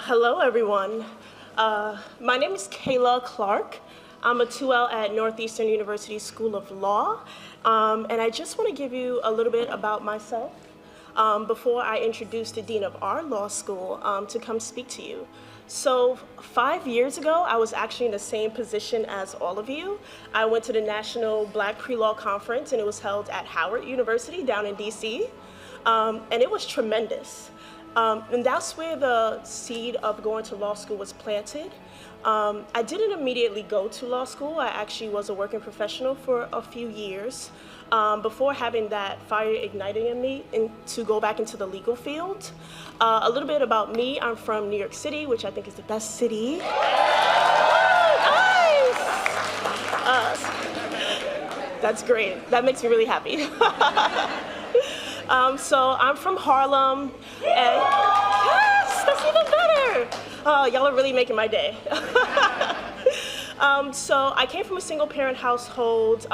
Hello, everyone. My name is Kaila Clark. I'm a 2L at Northeastern University School of Law, and I just want to give you a little bit about myself before I introduce the Dean of our law school to come speak to you. So 5 years ago, I was actually in the same position as all of you. I went to the National Black Pre-Law Conference, and it was held at Howard University down in DC, and it was tremendous. And that's where the seed of going to law school was planted. I didn't immediately go to law school. I actually was a working professional for a few years before having that fire igniting in me to go back into the legal field. A little bit about me, I'm from New York City, which I think is the best city. Nice! That's great. That makes me really happy. So I'm from Harlem, and yes, that's even better. Y'all are really making my day. So I came from a single parent household,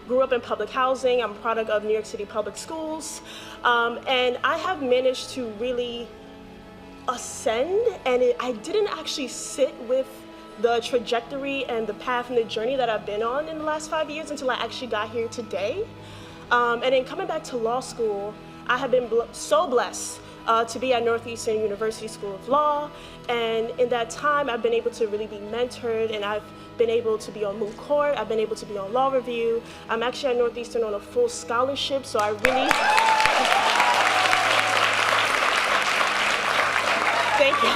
grew up in public housing. I'm a product of New York City public schools, and I have managed to really ascend, and I didn't actually sit with the trajectory and the path and the journey that I've been on in the last 5 years until I actually got here today. And then coming back to law school, I have been so blessed to be at Northeastern University School of Law. And in that time, I've been able to really be mentored, and I've been able to be on moot court. I've been able to be on law review. I'm actually at Northeastern on a full scholarship, so I really... Thank you.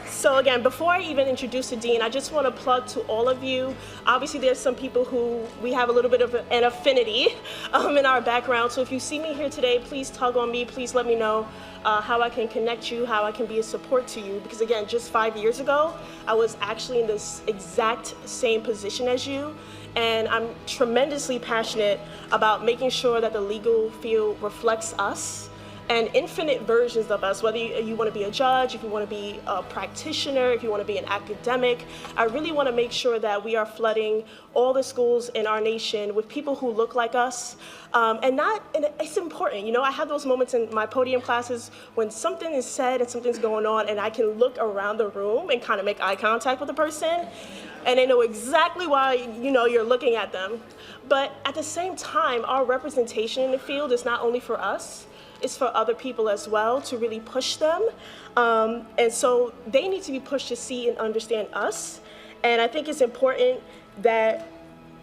So again, before I even introduce the Dean, I just want to plug to all of you. Obviously, there's some people who we have a little bit of an affinity in our background. So if you see me here today, please tug on me. Please let me know how I can connect you, how I can be a support to you. Because again, just 5 years ago, I was actually in this exact same position as you. And I'm tremendously passionate about making sure that the legal field reflects us and infinite versions of us, whether you want to be a judge, if you want to be a practitioner, if you want to be an academic. I really want to make sure that we are flooding all the schools in our nation with people who look like us. And it's important, you know, I have those moments in my podium classes when something is said and something's going on, and I can look around the room and kind of make eye contact with the person, and they know exactly why, you know, you're looking at them. But at the same time, our representation in the field is not only for us, it's for other people as well, to really push them. And so they need to be pushed to see and understand us. And I think it's important that,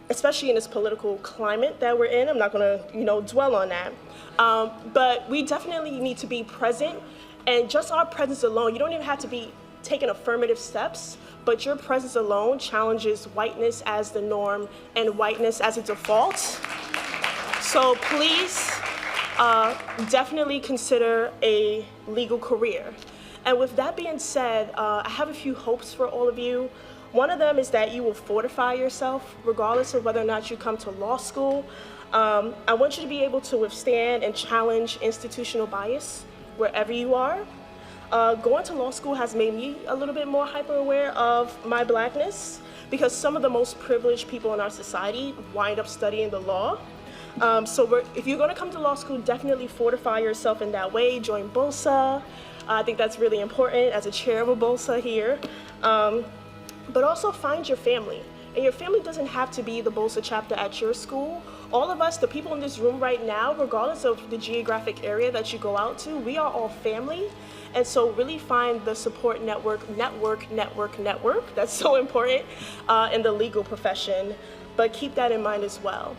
especially in this political climate that we're in, I'm not gonna, you know, dwell on that. But we definitely need to be present, and just our presence alone, you don't even have to be taking affirmative steps, but your presence alone challenges whiteness as the norm and whiteness as a default. So please, definitely consider a legal career. And with that being said, I have a few hopes for all of you. One of them is that you will fortify yourself regardless of whether or not you come to law school. I want you to be able to withstand and challenge institutional bias wherever you are. Going to law school has made me a little bit more hyper aware of my blackness, because some of the most privileged people in our society wind up studying the law. So if you're going to come to law school, definitely fortify yourself in that way. Join BOLSA. I think that's really important as a chair of a BOLSA here. But also find your family. And your family doesn't have to be the BOLSA chapter at your school. All of us, the people in this room right now, regardless of the geographic area that you go out to, we are all family. And so really find the support network. That's so important in the legal profession. But keep that in mind as well.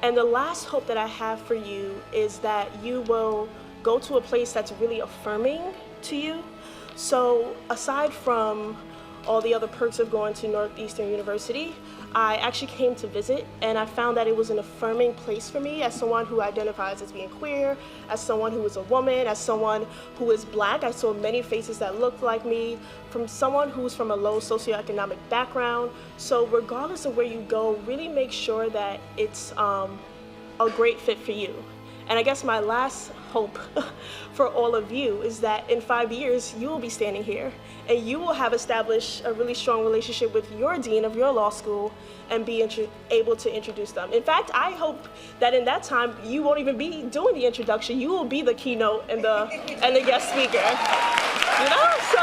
And the last hope that I have for you is that you will go to a place that's really affirming to you. So aside from all the other perks of going to Northeastern University, I actually came to visit, and I found that it was an affirming place for me as someone who identifies as being queer, as someone who is a woman, as someone who is Black. I saw many faces that looked like me, from someone who's from a low socioeconomic background. So regardless of where you go, really make sure that it's a great fit for you. And I guess my last hope for all of you is that in 5 years, you will be standing here and you will have established a really strong relationship with your dean of your law school and be able to introduce them. In fact, I hope that in that time, you won't even be doing the introduction. You will be the keynote and the guest speaker. You know? So